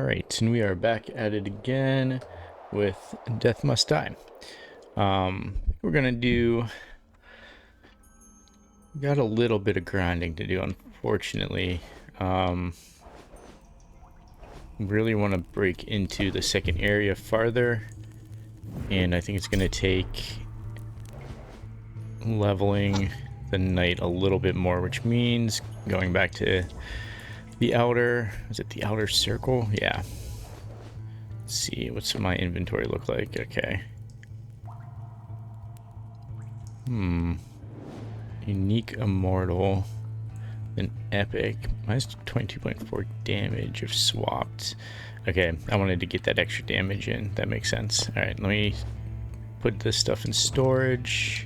Alright, and we are back at it again with Death Must Die. We're gonna do... Got a little bit of grinding to do, unfortunately. Really want to break into the second area farther, and I think it's gonna take leveling the knight a little bit more, which means going back to the outer... Is it the outer circle? Yeah. Let's see, what's my inventory look like? Okay. Unique immortal. Then epic. Minus 22.4 damage if swapped. Okay, I wanted to get that extra damage in. That makes sense. Alright, let me put this stuff in storage.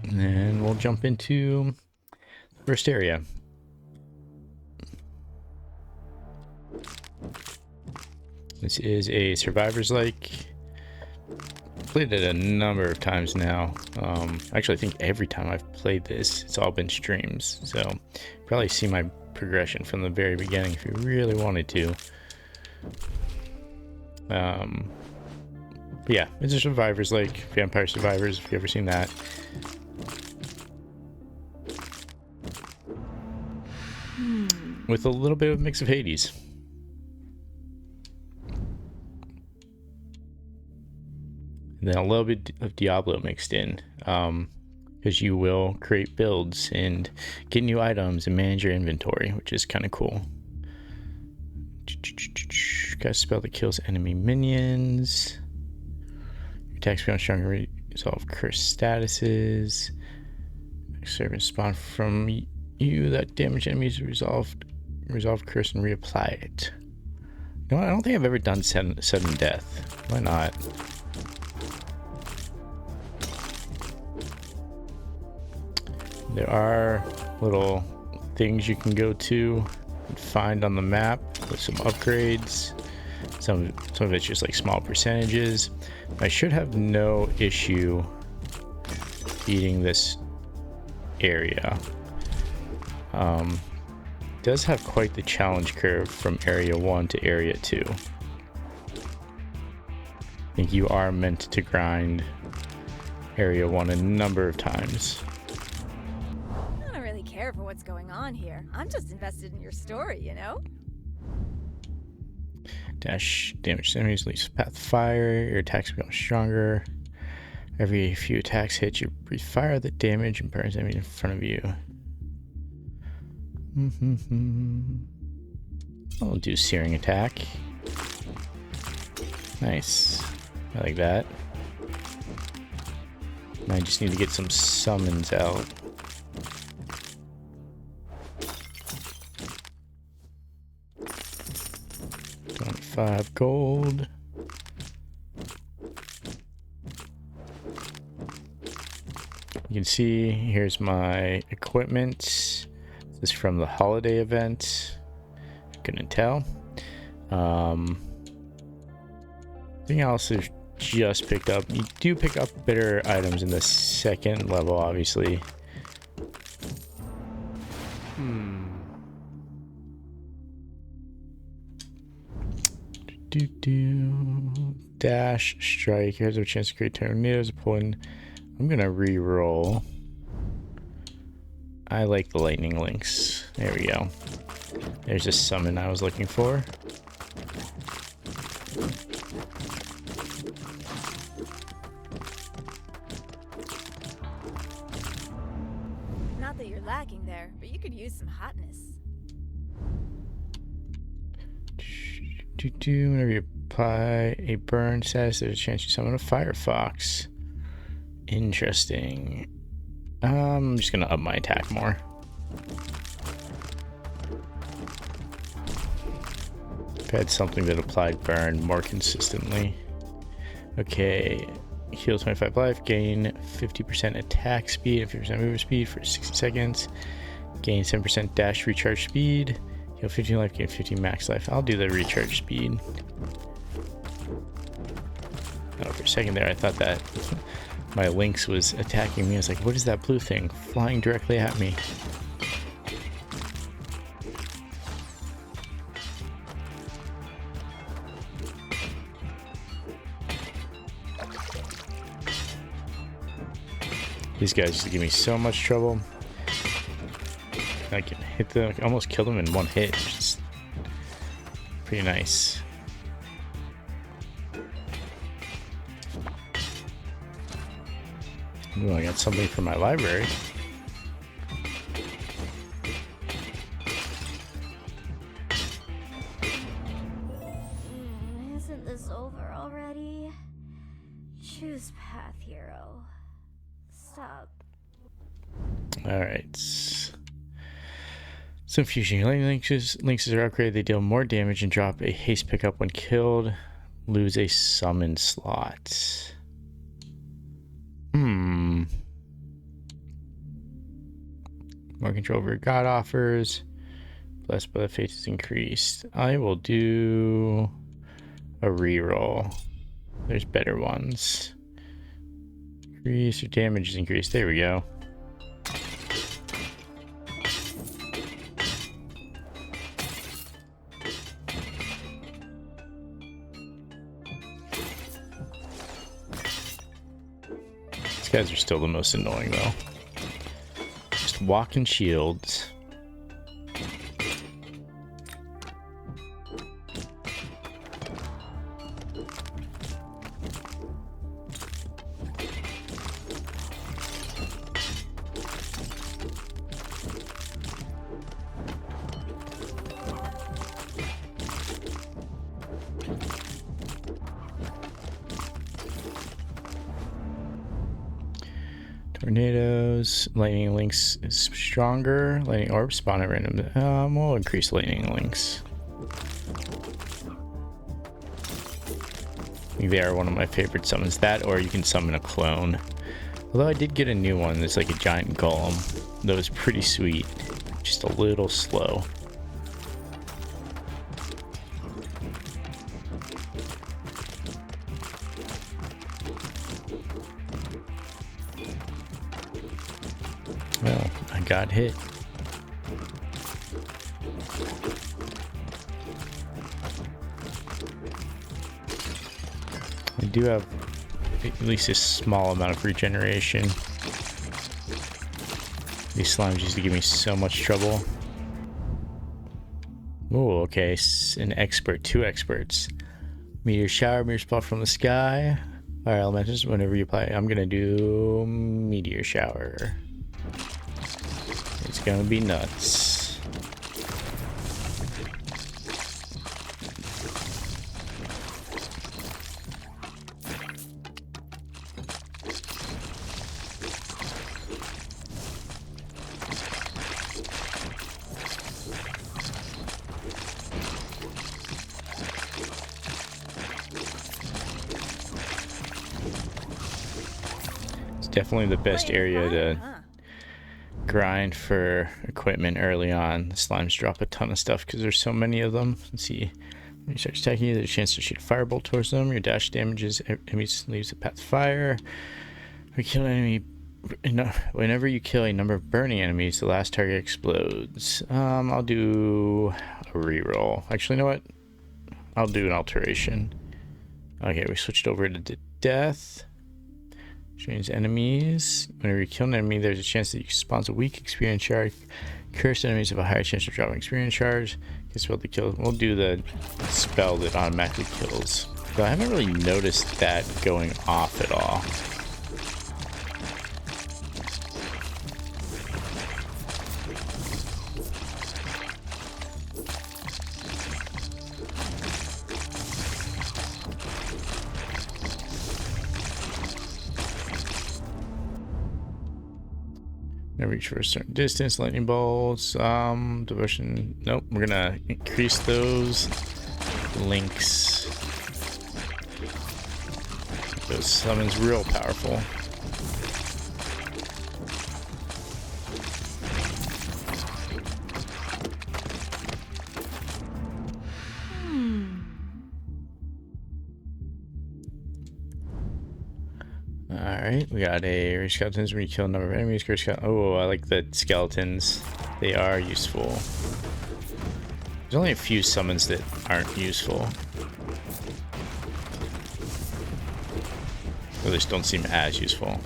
And then we'll jump into the first area. This is a Survivor's Like. Played it a number of times now. Actually, I think every time I've played this, it's all been streams. So, probably see my progression from the very beginning if you really wanted to. But yeah, it's a Survivor's Like, Vampire Survivors, if you've ever seen that. With a little bit of a mix of Hades. And then a little bit of Diablo mixed in, because you will create builds and get new items and manage your inventory, which is kind of cool. Got a spell that kills enemy minions. Your attacks become stronger, resolve curse statuses. Servant spawn from you that damage enemies, resolve curse and reapply it. You know what? I don't think I've ever done sudden death. Why not? There are little things you can go to and find on the map with some upgrades. Some of it's just like small percentages. I should have no issue beating this area. Does have quite the challenge curve from area 1 to area 2. I think you are meant to grind area 1 a number of times. Care for what's going on here. I'm just invested in your story, you know? Dash damage enemies, leaves path fire. Your attacks become stronger. Every few attacks hit, you breathe fire that damage and burns enemies in front of you. I'll do searing attack. Nice. I like that. I just need to get some summons out. 5 gold. You can see here's my equipment. This is from the holiday event. Couldn't tell. Everything else is just picked up. You do pick up better items in the second level, obviously. Dash, strike. Here's a chance to create tornadoes. Pulling. I'm gonna re-roll. I like the lightning links. There we go. There's a summon I was looking for. Not that you're lacking there, but you could use some hotness. Whenever you apply a burn status, there's a chance you summon a Firefox. Interesting. I'm just gonna up my attack more. I've had something that applied burn more consistently. Okay, heal 25 life, gain 50% attack speed and 50% movement speed for 60 seconds. Gain 7% dash recharge speed. Heal 15 life, gain 15 max life. I'll do the recharge speed. Oh, for a second there, I thought that my Lynx was attacking me. I was like, what is that blue thing flying directly at me? These guys used to give me so much trouble. I can hit them, almost kill them in one hit, which is pretty nice. Ooh, I got something from my library. Isn't this over already? Choose path, hero. Stop. Alright. Some fusion lightning lynxes are upgraded. They deal more damage and drop a haste pickup when killed. Lose a summon slot. More control over god offers. Blessed by the Fates is increased. I will do a reroll. There's better ones. Increase your damage is increased. There we go. These guys are still the most annoying though. Just walking shields. Tornadoes, lightning lynx is stronger. Lightning orb spawn at random. We'll increase lightning lynx. I think they are one of my favorite summons. That, or you can summon a clone. Although I did get a new one that's like a giant golem. That was pretty sweet. Just a little slow. Well, I got hit. I do have at least a small amount of regeneration. These slimes used to give me so much trouble. Oh, okay, an expert, 2 experts. Meteor shower, meteor spot from the sky. Fire elementals, whenever you apply, I'm gonna do meteor shower. It's gonna be nuts. It's definitely the best area to grind for equipment early on. The slimes drop a ton of stuff because there's so many of them. Let's see. When you start attacking you, there's a chance to shoot a firebolt towards them. Your dash damages enemies, leaves a path of fire. We kill an enemy. Whenever you kill a number of burning enemies, the last target explodes. I'll do a reroll. Actually, you know what? I'll do an alteration. Okay, we switched over to death. Change enemies. Whenever you kill an enemy, there's a chance that you spawn a weak experience charge. Cursed enemies have a higher chance of dropping experience charge. Can spell to kill. We'll do the spell that automatically kills. But I haven't really noticed that going off at all. Reach for a certain distance. Lightning bolts. Devotion. Nope. We're gonna increase those links. Those summons real powerful. Alright, we got a rare skeletons when you kill a number of enemies. Oh, I like the skeletons. They are useful. There's only a few summons that aren't useful. Or at least don't seem as useful.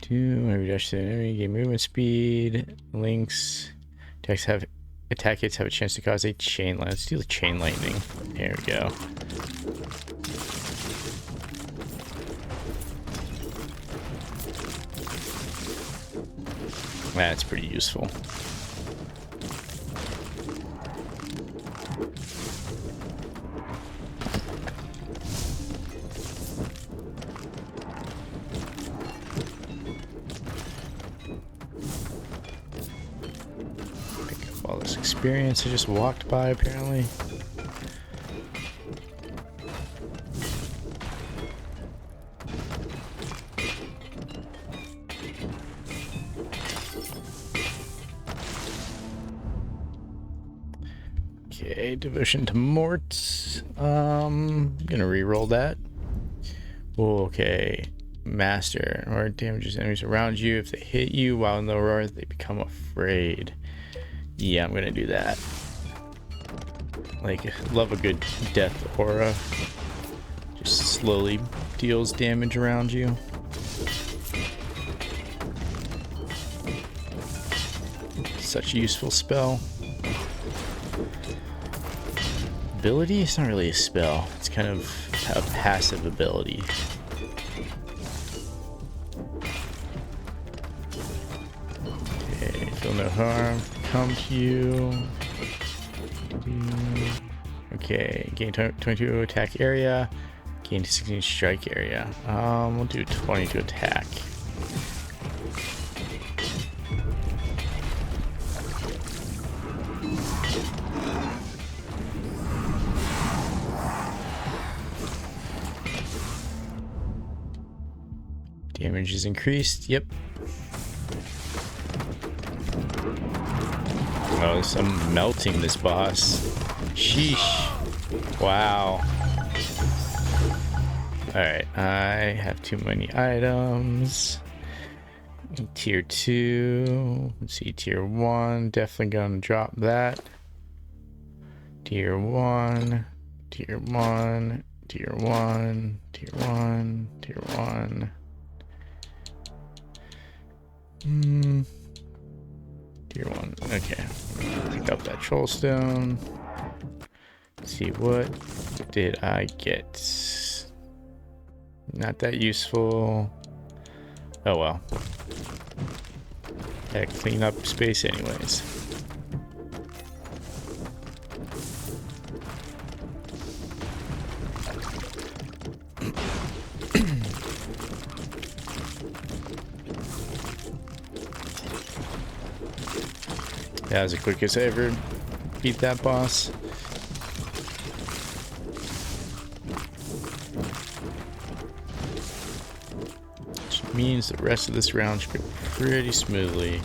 Whenever you dash to an enemy, gain movement speed. Links. Attack hits have a chance to cause a chain lightning. Let's do the chain lightning. There we go. That's pretty useful. Experience I just walked by apparently. Okay, devotion to Mort. Gonna re-roll that. Okay. Master. Aurora damages enemies around you. If they hit you while in the Aurora, they become afraid. Yeah, I'm gonna do that. Like, love a good death aura. Just slowly deals damage around you. Such a useful spell. Ability? It's not really a spell. It's kind of a passive ability. Okay, feel no harm. Come to you. Okay, gain 22 attack area, gain 16 strike area. We'll do 20 to attack. Damage is increased. Yep. Oh, I'm melting this boss. Sheesh. Wow. Alright, I have too many items. Tier 2. Let's see, Tier 1. Definitely gonna drop that. Tier 1. Tier 1. Tier 1. Tier 1. Tier 1. Tier 1. Okay. Pick up that troll stone. Let's see, what did I get? Not that useful. Oh well. Gotta clean up space anyways. That was the quickest I ever beat that boss. Which means the rest of this round should go pretty smoothly.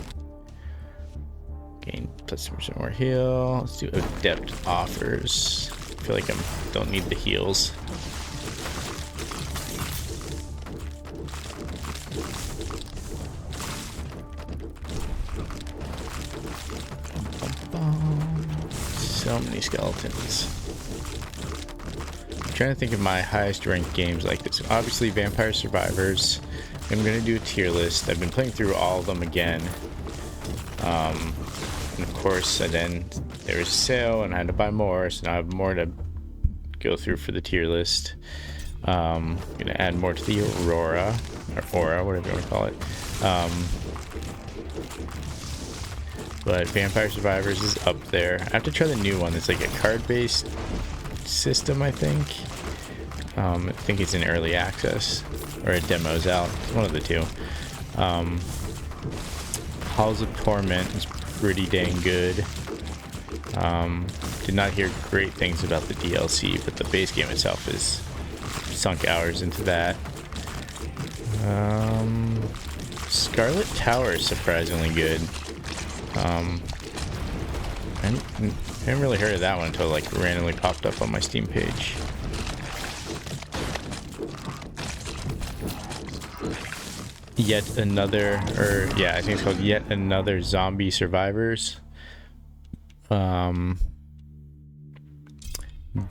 Gain plus some more heal. Let's do Adept Offers. I feel like I don't need the heals. So many skeletons. I'm trying to think of my highest ranked games like this. Obviously Vampire Survivors. I'm going to do a tier list. I've been playing through all of them again. And of course, then there was a sale and I had to buy more, so now I have more to go through for the tier list. I'm going to add more to the Aurora, or Aura, whatever you want to call it. But Vampire Survivors is up there. I have to try the new one. It's like a card-based system, I think. I think it's in early access, or a demo's out. One of the two. Halls of Torment is pretty dang good. Did not hear great things about the DLC, but the base game itself is sunk hours into that. Scarlet Tower is surprisingly good. I hadn't really heard of that one until like randomly popped up on my Steam page. Yet Another, or yeah, I think it's called Yet Another Zombie Survivors.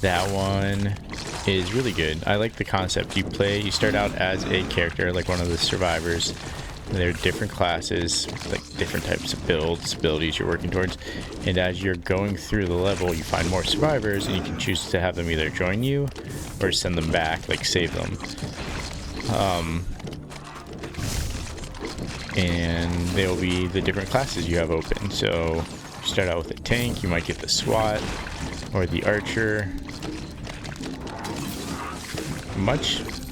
That one is really good. I like the concept. You start out as a character, like one of the survivors. And there are different classes, like different types of builds, abilities you're working towards. And as you're going through the level, you find more survivors, and you can choose to have them either join you or send them back, like save them. And they'll be the different classes you have open. So you start out with a tank, you might get the SWAT or the archer.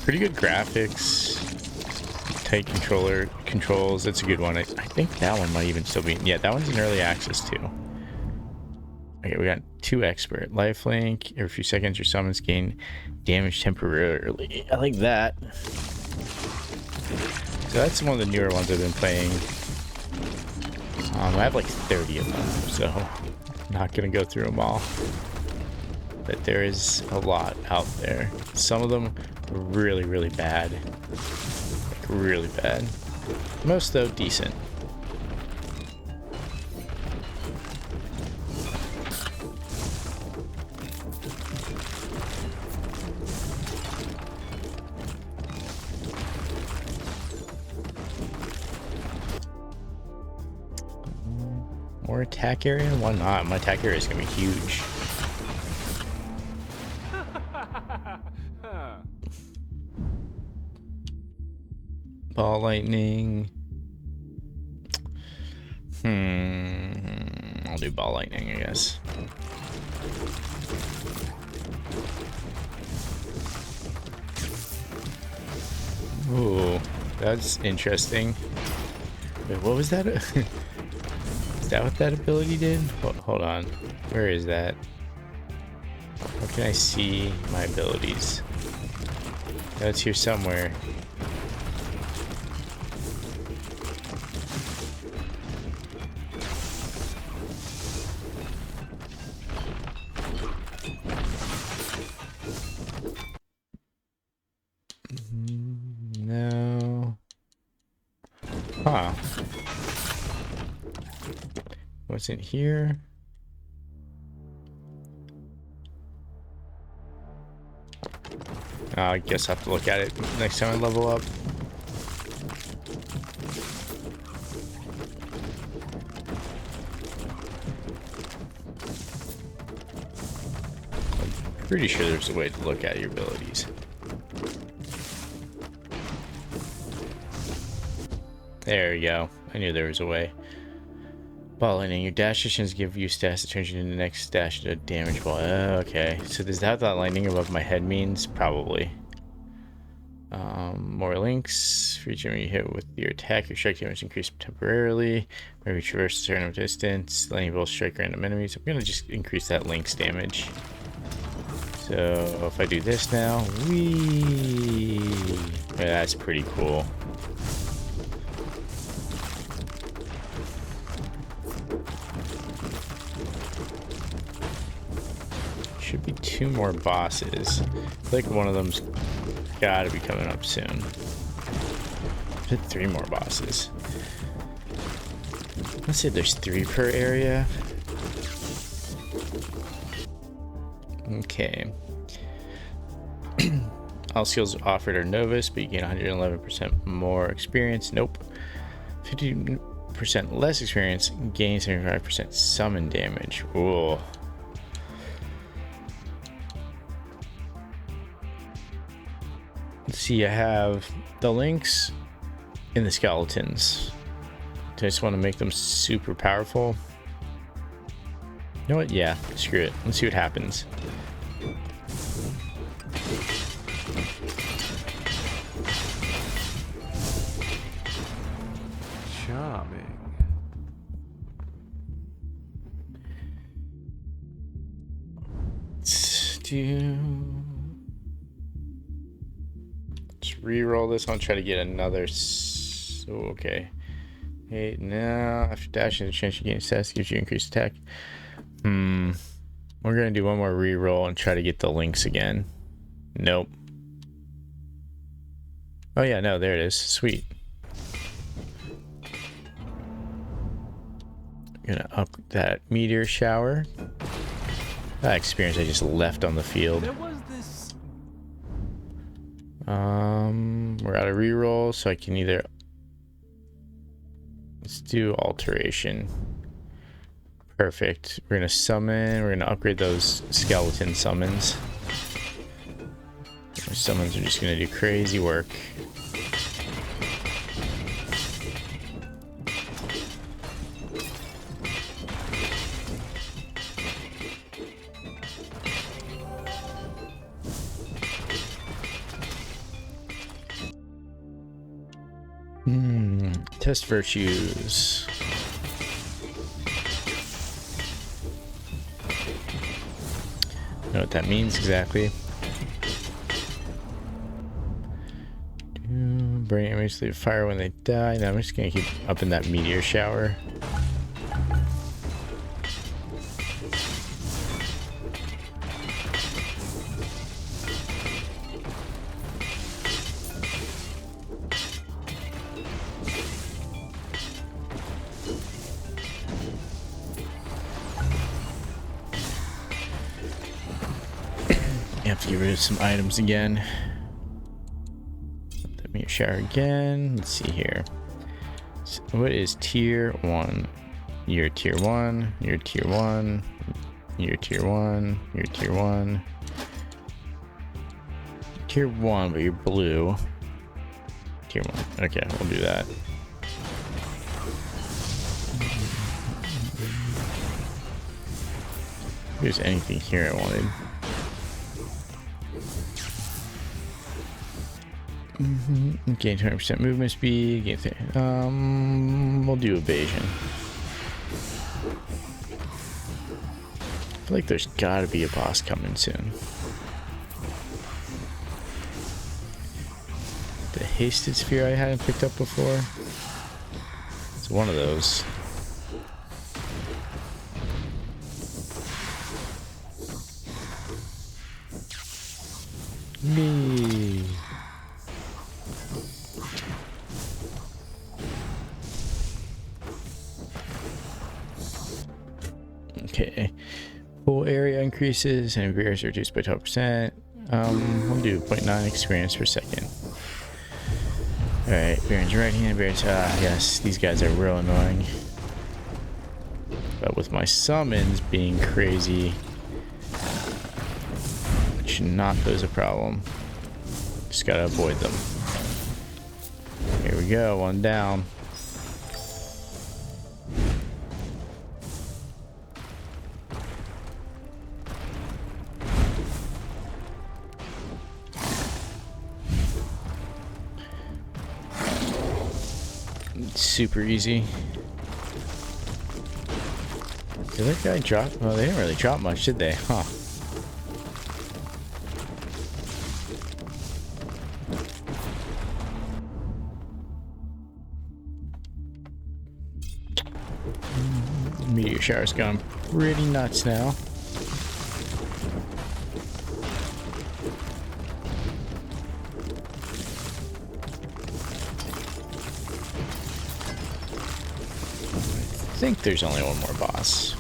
Pretty good graphics, tight controls. That's a good one. I think that one might even still be, yeah, that one's in early access too. Okay, we got 2 expert. Lifelink, every few seconds your summons gain damage temporarily. I like that. So that's one of the newer ones I've been playing. I have like 30 of them, so I'm not gonna go through them all. But there is a lot out there. Some of them really, really bad. Like really bad. Most though decent. More attack area? Why not? My attack area is gonna be huge. Ball lightning. I'll do ball lightning, I guess. Ooh, that's interesting. Wait, what was that? Is that what that ability did? Hold on. Where is that? How can I see my abilities? That's here somewhere. No. Huh. What's in here? I guess I have to look at it next time I level up. I'm pretty sure there's a way to look at your abilities. There we go. I knew there was a way. Ball lightning. Your dash actions give you stats that turns you into the next dash to a damage ball. Okay. So does that lightning above my head means? Probably. More links. For each time you hit with your attack, your strike damage increase temporarily. Maybe traverse a certain distance. Lightning bolts strike random enemies. I'm gonna just increase that link's damage. So if I do this now, whee! Yeah, that's pretty cool. Should be 2 more bosses. I feel like one of them's gotta be coming up soon. Hit 3 more bosses. Let's say there's 3 per area. Okay. All skills offered are novice, but you gain 111% more experience. Nope. 50% less experience, gain 75% summon damage. Ooh. Let's see, I have the links and the skeletons. Do I just want to make them super powerful? You know what? Yeah, screw it. Let's see what happens. Charming. Let's re-roll this. I'll try to get another. Okay. Hey, now after dashing, the chance you gain stats gives you increased attack. We're gonna do one more re-roll and try to get the links again. Nope. Oh yeah, no, there it is. Sweet. I'm gonna up that meteor shower. That experience I just left on the field. There was this. We're out of reroll, so I can either. Let's do alteration. Perfect. We're gonna summon. We're gonna upgrade those skeleton summons. Our summons are just gonna do crazy work. Test virtues. Know what that means exactly. Burning enemies leave fire when they die. Now I'm just gonna keep up in that meteor shower. Have to get rid of some items again. Let me shower again. Let's see here. So what is tier 1? You're tier 1, you're tier 1, you're tier 1, you're tier 1. Tier 1, but you're blue. Tier 1. Okay, we'll do that. If there's anything here I wanted. Gain 20% movement speed. Gain we'll do evasion. I feel like there's gotta be a boss coming soon. The hasted sphere I hadn't picked up before. It's one of those. Me. Okay, pool area increases and barriers are reduced by 12%. We'll do 0.9 experience per second. Alright, Baron's right hand, Baron's. Yes, these guys are real annoying. But with my summons being crazy, it should not pose a problem. Just gotta avoid them. Here we go, one down. Super easy. Did that guy drop? Well, they didn't really drop much, did they? Huh. Meteor shower's gone pretty nuts now. I think there's only one more boss.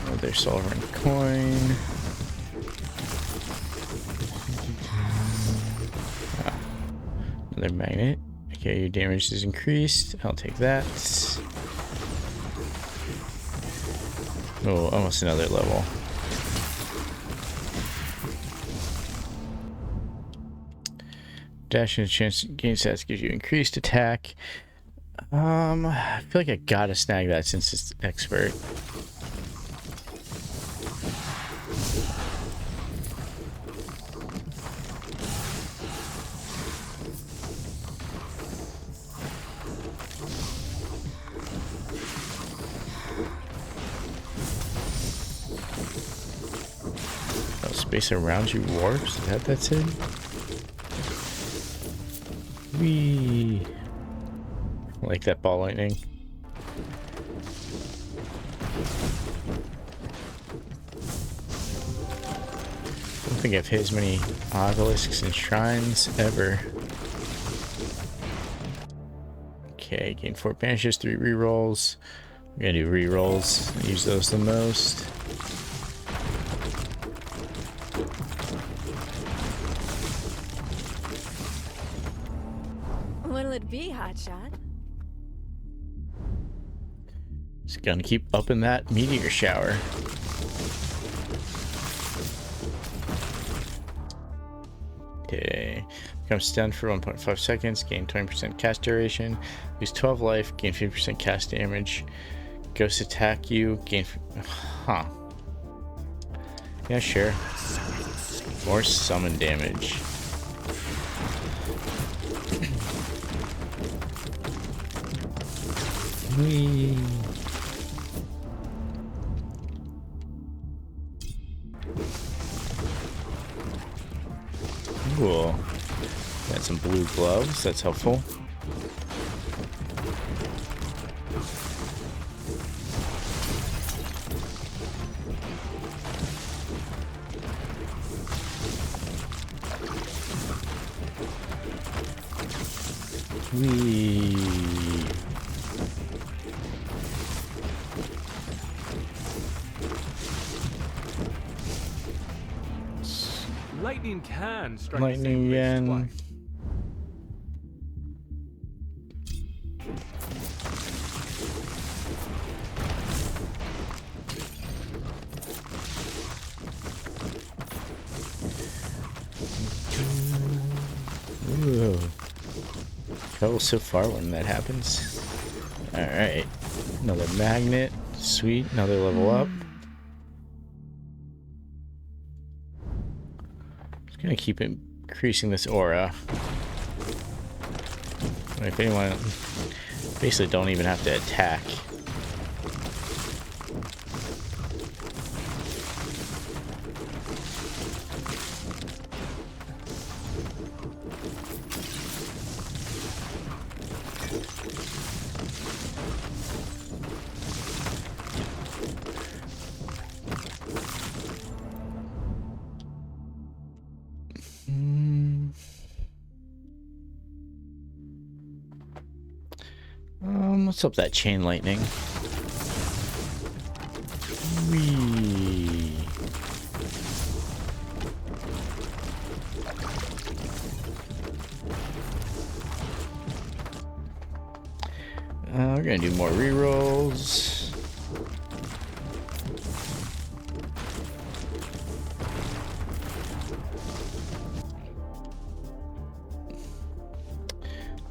Another sovereign coin. Another magnet. Okay, your damage is increased. I'll take that. Oh, almost another level. Dashing chance gain stats gives you increased attack. I feel like I gotta snag that since it's expert. Oh, space around you warps? Is that that's it? Whee! I like that ball lightning. I don't think I've hit as many obelisks and shrines ever. Okay, gain 4 banishes, 3 rerolls. I'm gonna do rerolls. I use those the most. What'll it be, Hotshot? Just gonna keep upping that meteor shower. Okay. Become stunned for 1.5 seconds. Gain 20% cast duration. Lose 12 life. Gain 50% cast damage. Ghosts attack you. Gain... Huh. Yeah, sure. More summon damage. Whee. Cool. Got some blue gloves. That's helpful. Whee. Lightning can strike Lightning the same yen. place twice. Ooh. Trouble so far when that happens. Alright. Another magnet. Sweet. Another level up. Just gonna keep increasing this aura. If anyone... Basically don't even have to attack. Let's up that chain lightning. Whee. We're gonna do more rerolls.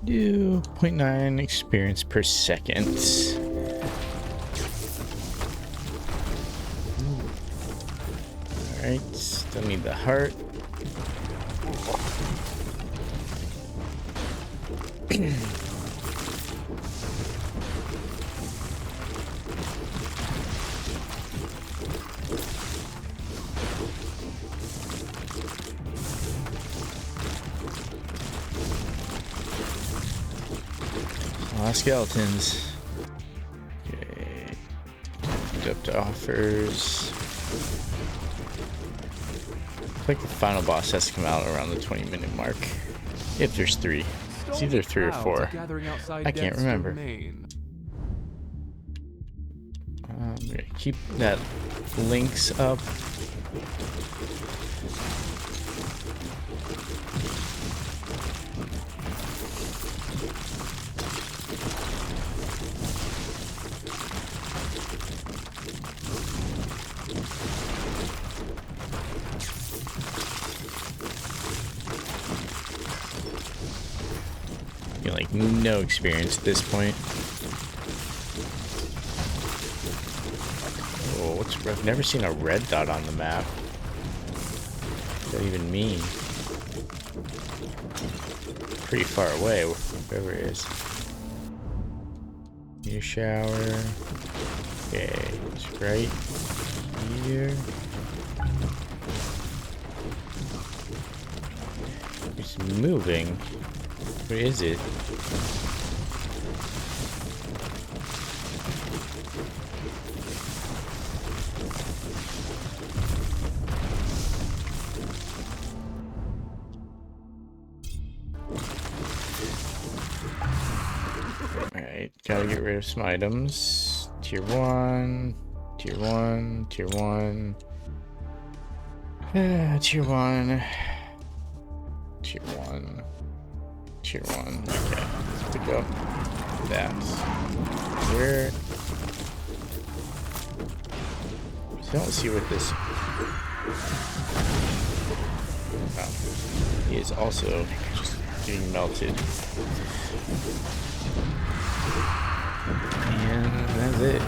Do 0.9 experience per second. Alright, still need the heart. Skeletons. Okay. Up to offers. I think the final boss has to come out around the 20-minute mark. If there's 3. It's either 3 or 4. I can't remember. I'm gonna keep that links up. getting like no experience at this point. Oh, I've never seen a red dot on the map. What does that even mean? Pretty far away, wherever it is. New shower. Okay, it's right here. It's moving. Where is it? Alright, gotta get rid of some items. Tier 1, Tier 1, Tier 1. Tier 1. Tier 1. Tier 1. Okay, let's pick up that. Where? So I don't see what this. Oh, he is also just getting melted. And that's it.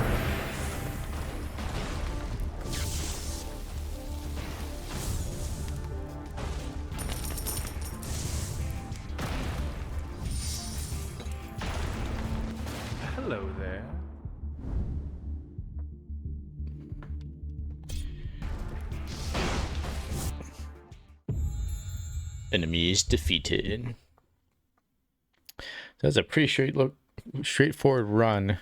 Hello there. Enemies defeated. That's a pretty straightforward run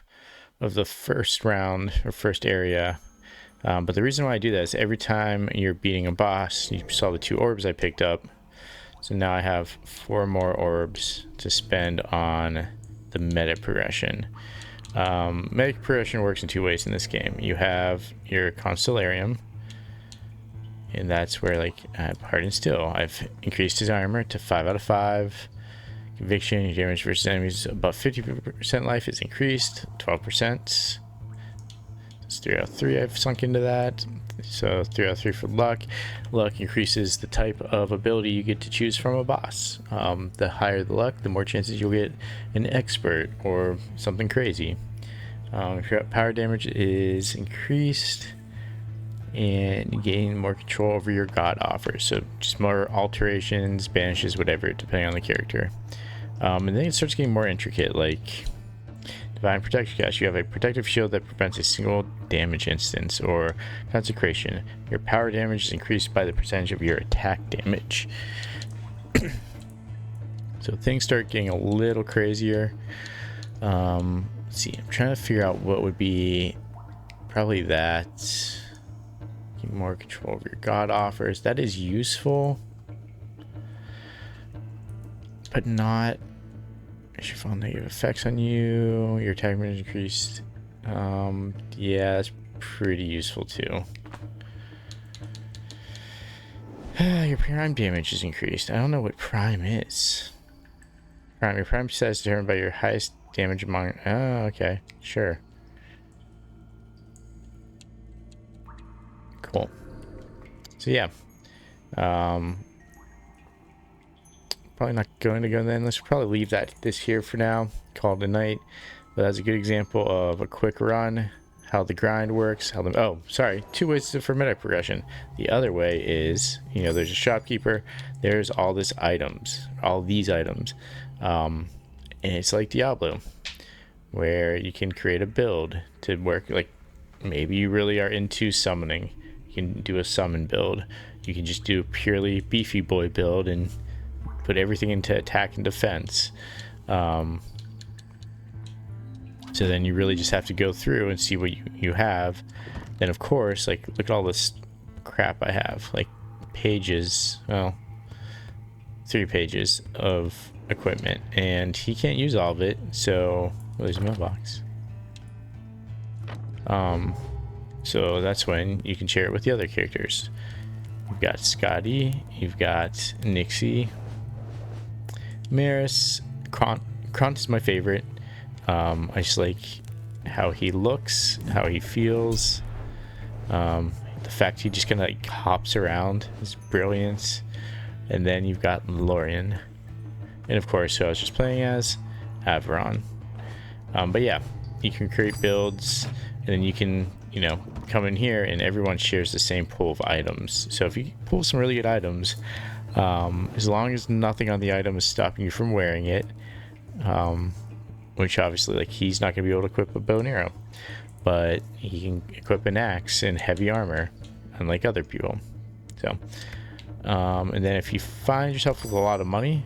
of the first round or first area. But the reason why I do that is every time you're beating a boss, you saw the 2 orbs I picked up. So now I have 4 more orbs to spend on the meta progression. Meta progression works in 2 ways in this game. You have your Constellarium, and that's where, like, Hardened Steel. I've increased his armor to 5 out of 5. Conviction, your damage versus enemies above 50% life is increased, 12%. It's 3 out of 3 I've sunk into that. So 3 out of 3 for luck. Luck increases the type of ability you get to choose from a boss. The higher the luck, the more chances you'll get an expert or something crazy. Power damage is increased, and you gain more control over your god offers. So just more alterations, banishes, whatever, depending on the character. And then it starts getting more intricate, like Divine Protection Cast. You have a protective shield that prevents a single damage instance, or Consecration. Your power damage is increased by the percentage of your attack damage. So things start getting a little crazier. Let's see, I'm trying to figure out what would be probably that. Get more control over your god offers. That is useful, but not. It should fall negative effects on you. Your attack damage increased. Yeah, that's pretty useful too. Your prime damage is increased. I don't know what prime is. Your prime status is determined by your highest damage among. Oh, okay, sure. Cool. So yeah, probably not going to go then. Let's probably leave this here for now. Call it a night. But that's a good example of a quick run, how the grind works, how the 2 ways for meta progression. The other way is, there's a shopkeeper. There's all these items, and it's like Diablo, where you can create a build to work. Like maybe you really are into summoning. You can do a summon build. You can just do a purely beefy boy build and put everything into attack and defense. So then you really just have to go through and see what you have. Then of course, like, look at all this crap I have, like pages, 3 pages of equipment, and he can't use all of it. So there's a mailbox. So that's when you can share it with the other characters. You've got Scotty, you've got Nixie, Maris. Kront is my favorite. I just like how he looks, how he feels. The fact he just kind of like hops around is brilliant. And then you've got Lorian, and of course, who I was just playing as, Averon. But yeah, you can create builds, and then you can, you know, come in here and everyone shares the same pool of items. So if you pull some really good items, as long as nothing on the item is stopping you from wearing it, which obviously, like, he's not going to be able to equip a bow and arrow, but he can equip an axe and heavy armor, unlike other people. So, and then if you find yourself with a lot of money,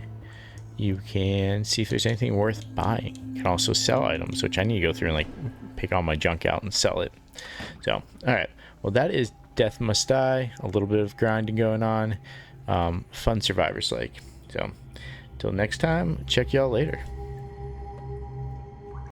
you can see if there's anything worth buying. You can also sell items, which I need to go through and like pick all my junk out and sell it. So, all right. Well, that is Death Must Die. A little bit of grinding going on. Fun survivors like. So, until next time, check y'all later.